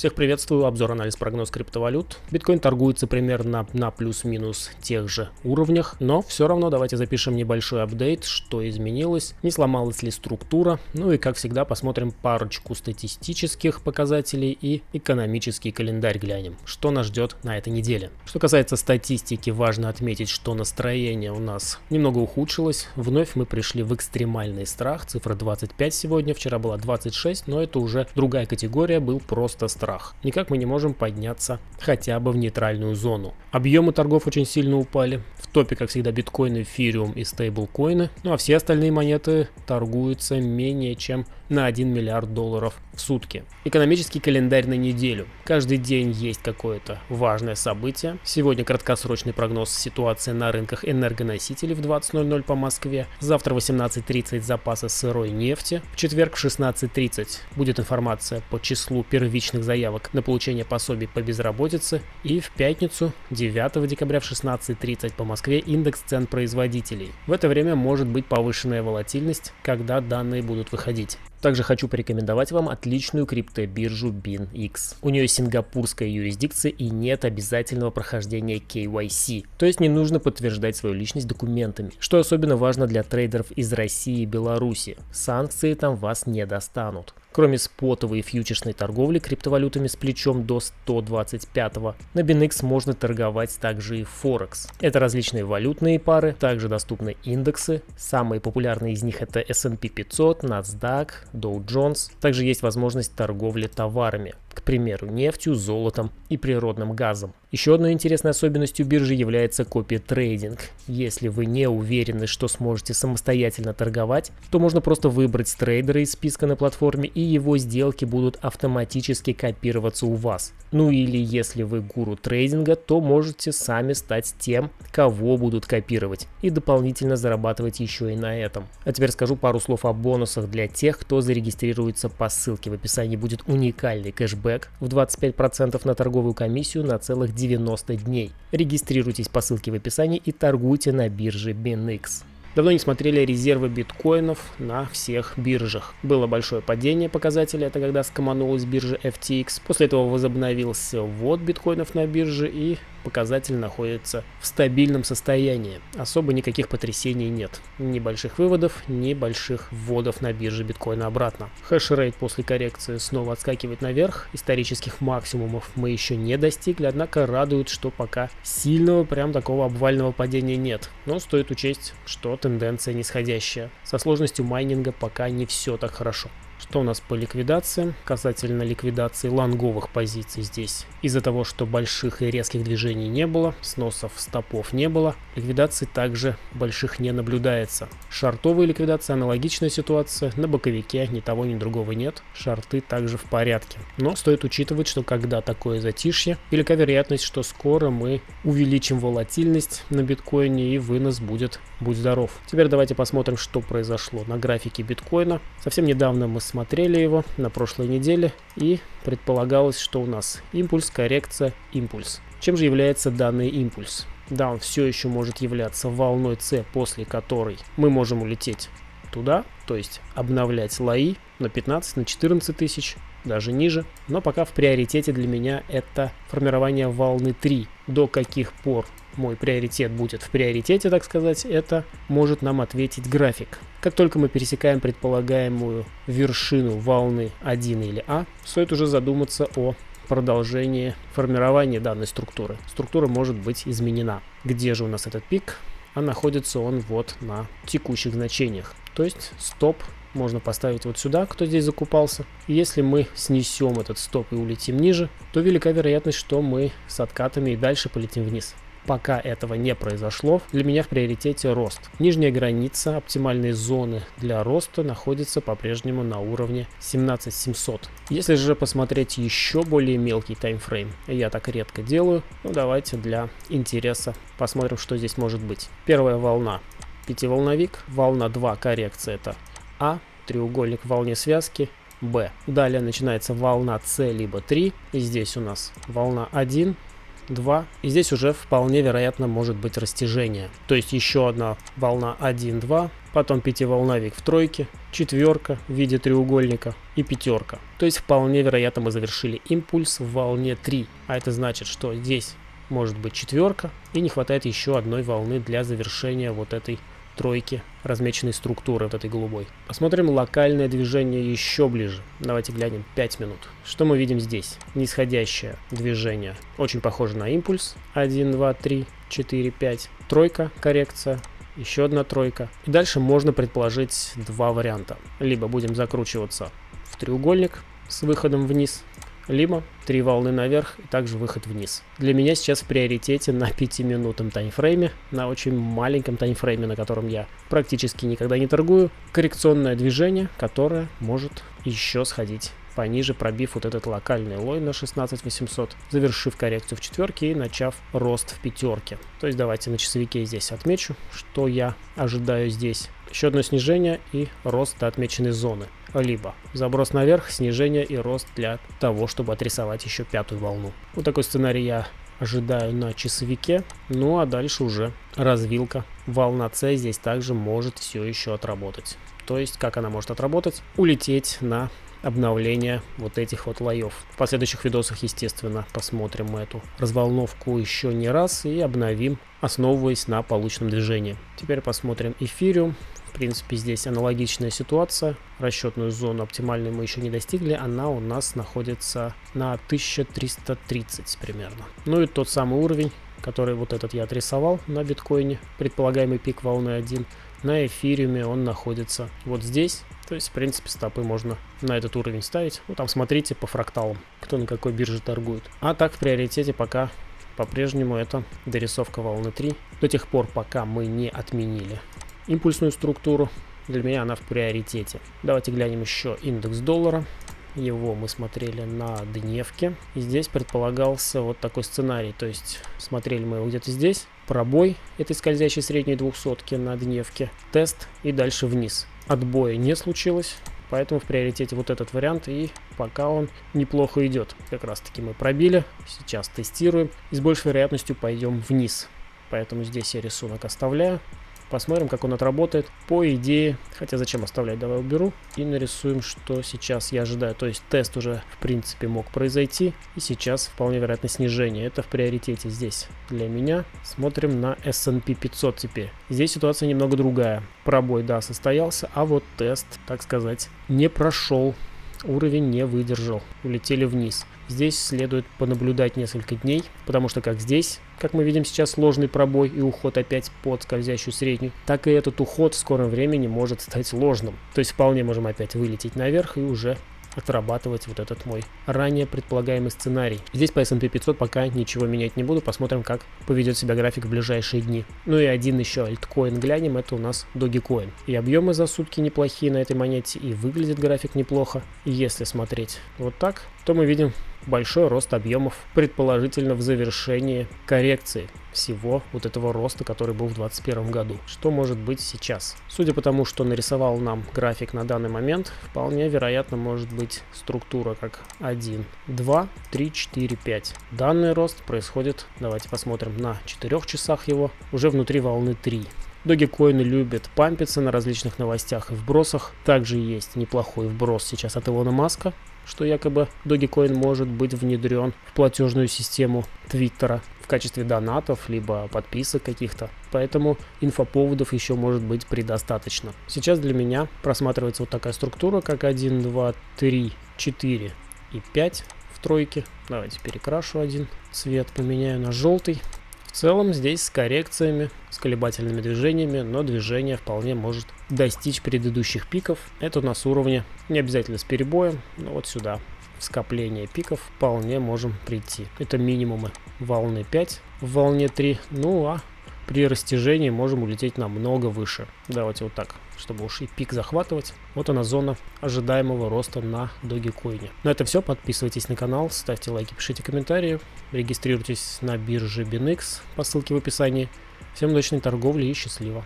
Всех приветствую, обзор, анализ, прогноз криптовалют. Биткоин торгуется примерно на плюс-минус тех же уровнях, но все равно давайте запишем небольшой апдейт, что изменилось, не сломалась ли структура, ну и как всегда посмотрим парочку статистических показателей и экономический календарь глянем, что нас ждет на этой неделе. Что касается статистики, важно отметить, что настроение у нас немного ухудшилось, вновь мы пришли в экстремальный страх, цифра 25 сегодня, вчера была 26, но это уже другая категория, был просто страх. Никак мы не можем подняться хотя бы в нейтральную зону. Объемы торгов очень сильно упали. В топе, как всегда, биткоин, эфириум и стейблкоины. Ну а все остальные монеты торгуются менее чем на 1 миллиард долларов в сутки. Экономический календарь на неделю. Каждый день есть какое-то важное событие. Сегодня краткосрочный прогноз ситуации на рынках энергоносителей в 20:00 по Москве. Завтра в 18:30 запасы сырой нефти. В четверг в 16:30 будет информация по числу первичных заявок на получение пособий по безработице. И в пятницу 9 декабря в 16:30 по Москве индекс цен производителей. В это время может быть повышенная волатильность, когда данные будут выходить. Также хочу порекомендовать вам отличную криптобиржу BinX. У нее сингапурская юрисдикция и нет обязательного прохождения KYC, то есть не нужно подтверждать свою личность документами, что особенно важно для трейдеров из России и Беларуси. Санкции там вас не достанут. Кроме спотовой и фьючерсной торговли криптовалютами с плечом до 125-го, на BinX можно торговать также и Форекс. Это различные валютные пары, также доступны индексы. Самые популярные из них это S&P 500, NASDAQ, Dow Jones. Также есть возможность торговли товарами, к примеру, нефтью, золотом и природным газом. Еще одной интересной особенностью биржи является копи-трейдинг. Если вы не уверены, что сможете самостоятельно торговать, то можно просто выбрать трейдера из списка на платформе, и его сделки будут автоматически копироваться у вас. Ну или если вы гуру трейдинга, то можете сами стать тем, кого будут копировать, и дополнительно зарабатывать еще и на этом. А теперь скажу пару слов о бонусах для тех, кто зарегистрируется по ссылке. В описании будет уникальный кэшбэк в 25% на торговую комиссию на целых 90 дней. Регистрируйтесь по ссылке в описании и торгуйте на бирже BinX. Давно не смотрели резервы биткоинов на всех биржах. Было большое падение показателей, это когда скоманулась биржа FTX. После этого возобновился ввод биткоинов на бирже, и показатель находится в стабильном состоянии. Особо никаких потрясений нет. Ни больших выводов, ни больших вводов на бирже биткоина обратно. Хэшрейт после коррекции снова отскакивает наверх. Исторических максимумов мы еще не достигли, однако радует, что пока сильного прям такого обвального падения нет. Но стоит учесть, что тенденция нисходящая. Со сложностью майнинга пока не все так хорошо. Что у нас по ликвидации? Касательно ликвидации лонговых позиций здесь. Из-за того, что больших и резких движений не было, сносов стопов не было, ликвидаций также больших не наблюдается. Шортовая ликвидация, аналогичная ситуация. На боковике ни того, ни другого нет. Шорты также в порядке. Но стоит учитывать, что когда такое затишье, велика вероятность, что скоро мы увеличим волатильность на биткоине и вынос будет «будь здоров». Теперь давайте посмотрим, что произошло на графике биткоина. Совсем недавно мы смотрели его на прошлой неделе, и предполагалось, что у нас импульс, коррекция, импульс. Чем же является данный импульс? Да, он все еще может являться волной C, после которой мы можем улететь туда, то есть обновлять лои на 15, на 14 тысяч, даже ниже. Но пока в приоритете для меня это формирование волны 3. До каких пор мой приоритет будет в приоритете, так сказать, это может нам ответить график. Как только мы пересекаем предполагаемую вершину волны 1 или А, стоит уже задуматься о продолжении формирования данной структуры. Структура может быть изменена. Где же у нас этот пик? А находится он вот на текущих значениях. То есть стоп можно поставить вот сюда, кто здесь закупался. И если мы снесем этот стоп и улетим ниже, то велика вероятность, что мы с откатами и дальше полетим вниз. Пока этого не произошло, для меня в приоритете рост. Нижняя граница оптимальной зоны для роста находится по-прежнему на уровне 17700. Если же посмотреть еще более мелкий таймфрейм, я так редко делаю, давайте для интереса посмотрим, что здесь может быть. Первая волна — пятиволновик, волна 2 коррекция — это А, треугольник в волне связки, Б. Далее начинается волна С либо 3, и здесь у нас волна 1, 2. И здесь уже вполне вероятно может быть растяжение. То есть еще одна волна 1, 2, потом пятиволновик в тройке, четверка в виде треугольника и пятерка. То есть вполне вероятно мы завершили импульс в волне 3. А это значит, что здесь может быть четверка и не хватает еще одной волны для завершения вот этой тройки размеченной структуры, вот этой голубой. Посмотрим локальное движение еще ближе. Давайте глянем 5 минут. Что мы видим здесь? Нисходящее движение. Очень похоже на импульс. 1, 2, 3, 4, 5. Тройка, коррекция. Еще одна тройка. И дальше можно предположить два варианта. Либо будем закручиваться в треугольник с выходом вниз, либо 3 волны наверх и также выход вниз. Для меня сейчас в приоритете на 5-минутном таймфрейме, на очень маленьком таймфрейме, на котором я практически никогда не торгую, коррекционное движение, которое может еще сходить пониже, пробив вот этот локальный лой на 16800, завершив коррекцию в четверке и начав рост в пятерке. То есть давайте на часовике здесь отмечу, что я ожидаю здесь. Еще одно снижение и рост до отмеченной зоны. Либо заброс наверх, снижение и рост для того, чтобы отрисовать еще пятую волну. Вот такой сценарий я ожидаю на часовике. Ну а дальше уже развилка. Волна С здесь также может все еще отработать. То есть как она может отработать? Улететь на обновление вот этих вот лоев. В последующих видосах, естественно, посмотрим эту разволновку еще не раз и обновим, основываясь на полученном движении. Теперь посмотрим эфириум. В принципе, здесь аналогичная ситуация. Расчетную зону оптимальной мы еще не достигли. Она у нас находится на 1330 примерно. Ну и тот самый уровень, который вот этот я отрисовал на биткоине. Предполагаемый пик волны 1. На эфириуме он находится вот здесь. То есть, в принципе, стопы можно на этот уровень ставить. Ну, там смотрите по фракталам, кто на какой бирже торгует. А так в приоритете пока по-прежнему это дорисовка волны 3. До тех пор, пока мы не отменили импульсную структуру, для меня она в приоритете. Давайте глянем еще индекс доллара. Его мы смотрели на дневке. И здесь предполагался вот такой сценарий. То есть смотрели мы его где-то здесь. Пробой этой скользящей средней 200 на дневке. Тест и дальше вниз. Отбоя не случилось. Поэтому в приоритете вот этот вариант. И пока он неплохо идет. Как раз таки мы пробили. Сейчас тестируем. И с большей вероятностью пойдем вниз. Поэтому здесь я рисунок оставляю. Посмотрим, как он отработает. По идее, хотя зачем оставлять, давай уберу. И нарисуем, что сейчас я ожидаю. То есть тест уже, в принципе, мог произойти. И сейчас вполне вероятно снижение. Это в приоритете здесь для меня. Смотрим на S&P 500 теперь. Здесь ситуация немного другая. Пробой, да, состоялся, а вот тест, так сказать, не прошел. Уровень не выдержал. Улетели вниз. Здесь следует понаблюдать несколько дней, потому что как здесь, как мы видим сейчас, сложный пробой и уход опять под скользящую среднюю, так и этот уход в скором времени может стать ложным. То есть вполне можем опять вылететь наверх и уже отрабатывать вот этот мой ранее предполагаемый сценарий. Здесь по S&P 500 пока ничего менять не буду, посмотрим, как поведет себя график в ближайшие дни. Ну и один еще альткоин глянем, это у нас Dogecoin. И объемы за сутки неплохие на этой монете, и выглядит график неплохо. И если смотреть вот так, то мы видим большой рост объемов, предположительно в завершении коррекции всего вот этого роста, который был в 2021 году. Что может быть сейчас? Судя по тому, что нарисовал нам график на данный момент, вполне вероятно может быть структура как 1, 2, 3, 4, 5. Данный рост происходит, давайте посмотрим на 4 часах его, уже внутри волны 3. Догикоины любят пампиться на различных новостях и вбросах. Также есть неплохой вброс сейчас от Илона Маска, что якобы Dogecoin может быть внедрен в платежную систему Твиттера в качестве донатов, либо подписок каких-то. Поэтому инфоповодов еще может быть предостаточно. Сейчас для меня просматривается вот такая структура, как 1, 2, 3, 4 и 5 в тройке. Давайте перекрашу один цвет, поменяю на желтый. В целом здесь с коррекциями, с колебательными движениями, но движение вполне может достичь предыдущих пиков. Это у нас уровни, не обязательно с перебоем, но вот сюда, в скопление пиков, вполне можем прийти. Это минимумы волны 5 в волне 3, ну а при растяжении можем улететь намного выше. Давайте вот так, чтобы уж и пик захватывать. Вот она зона ожидаемого роста на Dogecoin. На этом все. Подписывайтесь на канал, ставьте лайки, пишите комментарии. Регистрируйтесь на бирже BinX по ссылке в описании. Всем удачной торговли и счастливо.